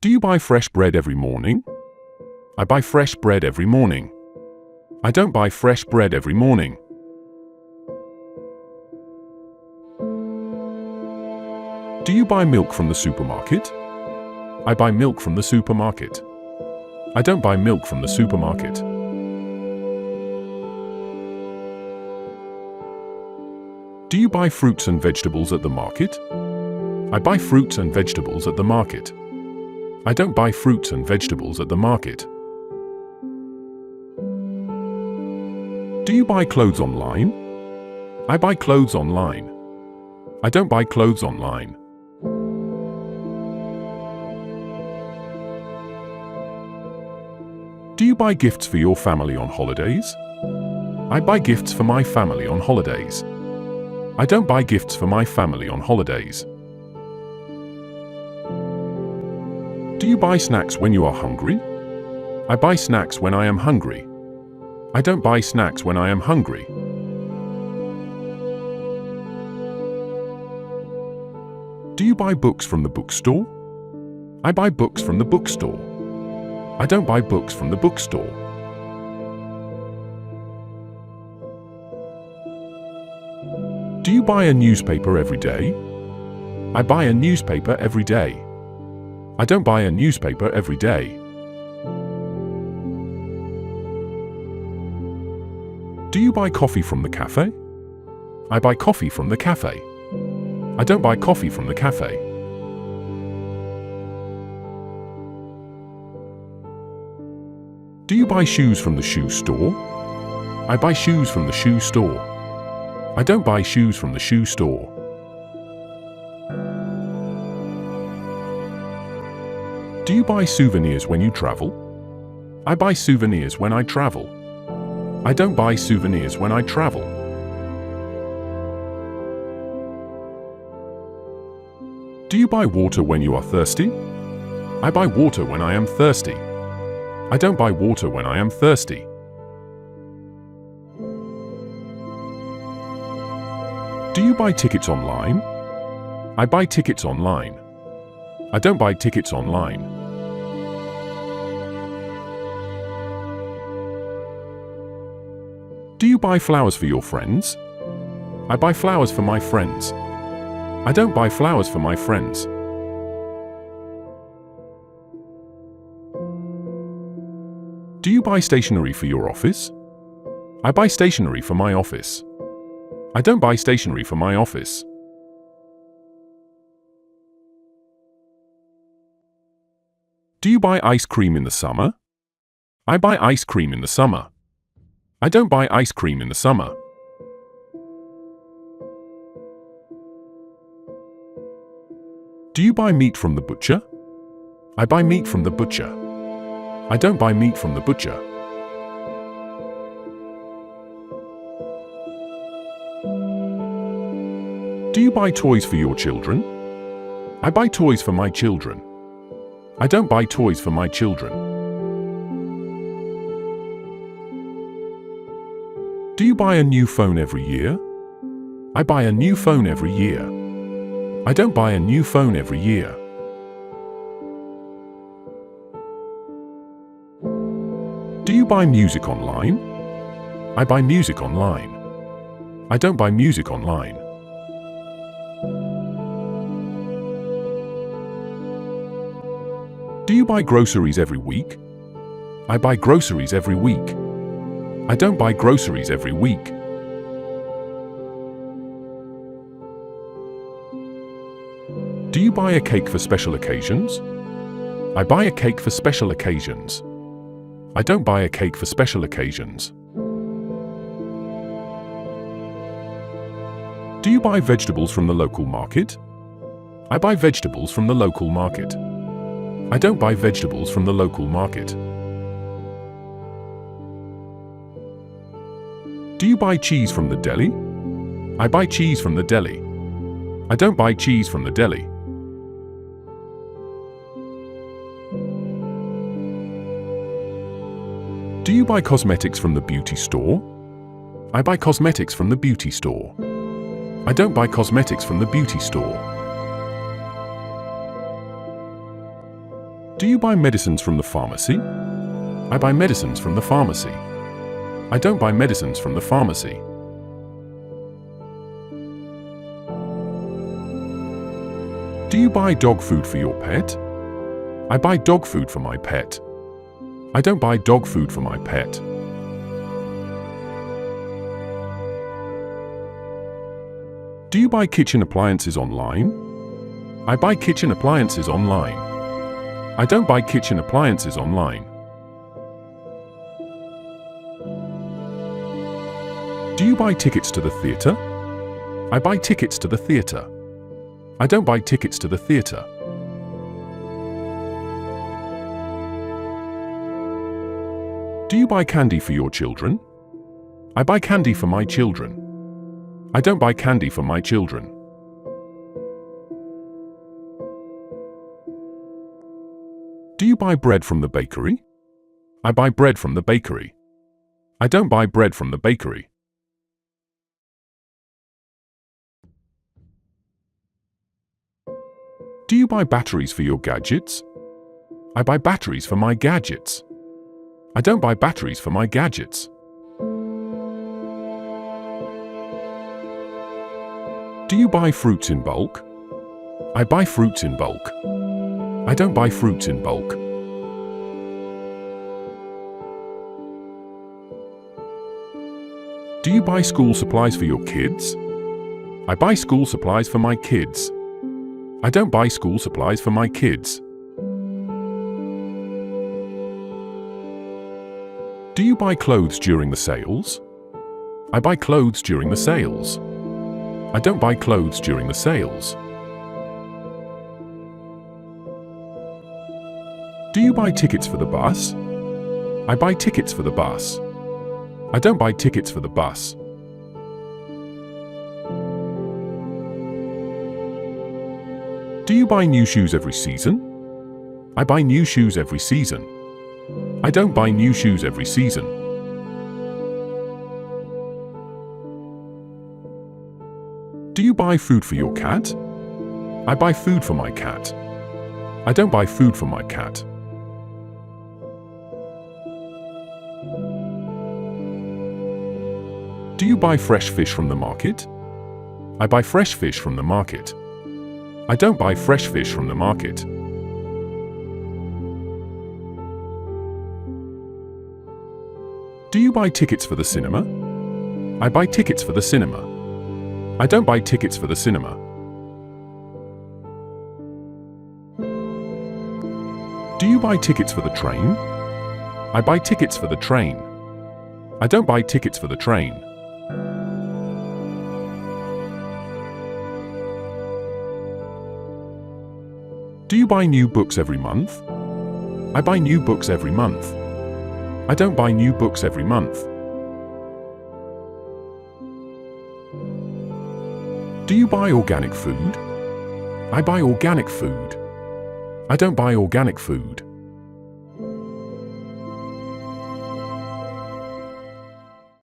Do you buy fresh bread every morning? I buy fresh bread every morning. I don't buy fresh bread every morning. Do you buy milk from the supermarket? I buy milk from the supermarket. I don't buy milk from the supermarket. Do you buy fruits and vegetables at the market? I buy fruits and vegetables at the market. I don't buy fruits and vegetables at the market. Do you buy clothes online? I buy clothes online. I don't buy clothes online. Do you buy gifts for your family on holidays? I buy gifts for my family on holidays. I don't buy gifts for my family on holidays. Do you buy snacks when you are hungry? I buy snacks when I am hungry. I don't buy snacks when I am hungry. Do you buy books from the bookstore? I buy books from the bookstore. I don't buy books from the bookstore. Do you buy a newspaper every day? I buy a newspaper every day. I don't buy a newspaper every day. Do you buy coffee from the cafe? I buy coffee from the cafe. I don't buy coffee from the cafe. Do you buy shoes from the shoe store? I buy shoes from the shoe store. I don't buy shoes from the shoe store. Do you buy souvenirs when you travel? I buy souvenirs when I travel. I don't buy souvenirs when I travel. Do you buy water when you are thirsty? I buy water when I am thirsty. I don't buy water when I am thirsty. Do you buy tickets online? I buy tickets online. I don't buy tickets online. Do you buy flowers for your friends? I buy flowers for my friends. I don't buy flowers for my friends. Do you buy stationery for your office? I buy stationery for my office. I don't buy stationery for my office. Do you buy ice cream in the summer? I buy ice cream in the summer. I don't buy ice cream in the summer. Do you buy meat from the butcher? I buy meat from the butcher. I don't buy meat from the butcher. Do you buy toys for your children? I buy toys for my children. I don't buy toys for my children. Do you buy a new phone every year? I buy a new phone every year. I don't buy a new phone every year. Do you buy music online? I buy music online. I don't buy music online. Do you buy groceries every week? I buy groceries every week. I don't buy groceries every week. Do you buy a cake for special occasions? I buy a cake for special occasions. I don't buy a cake for special occasions. Do you buy vegetables from the local market? I buy vegetables from the local market. I don't buy vegetables from the local market. Do you buy cheese from the deli? I buy cheese from the deli. I don't buy cheese from the deli. Do you buy cosmetics from the beauty store? I buy cosmetics from the beauty store. I don't buy cosmetics from the beauty store. Do you buy medicines from the pharmacy? I buy medicines from the pharmacy. I don't buy medicines from the pharmacy. Do you buy dog food for your pet? I buy dog food for my pet. I don't buy dog food for my pet. Do you buy kitchen appliances online? I buy kitchen appliances online. I don't buy kitchen appliances online. Do you buy tickets to the theatre? I buy tickets to the theatre. I don't buy tickets to the theatre. Do you buy candy for your children? I buy candy for my children. I don't buy candy for my children. Do you buy bread from the bakery? I buy bread from the bakery. I don't buy bread from the bakery. Do you buy batteries for your gadgets? I buy batteries for my gadgets. I don't buy batteries for my gadgets. Do you buy fruits in bulk? I buy fruits in bulk. I don't buy fruits in bulk. Do you buy school supplies for your kids? I buy school supplies for my kids. I don't buy school supplies for my kids. Do you buy clothes during the sales? I buy clothes during the sales. I don't buy clothes during the sales. Do you buy tickets for the bus? I buy tickets for the bus. I don't buy tickets for the bus. Do you buy new shoes every season? I buy new shoes every season. I don't buy new shoes every season. Do you buy food for your cat? I buy food for my cat. I don't buy food for my cat. Do you buy fresh fish from the market? I buy fresh fish from the market. I don't buy fresh fish from the market. Do you buy tickets for the cinema? I buy tickets for the cinema. I don't buy tickets for the cinema. Do you buy tickets for the train? I buy tickets for the train. I don't buy tickets for the train. Do you buy new books every month? I buy new books every month. I don't buy new books every month. Do you buy organic food? I buy organic food. I don't buy organic food.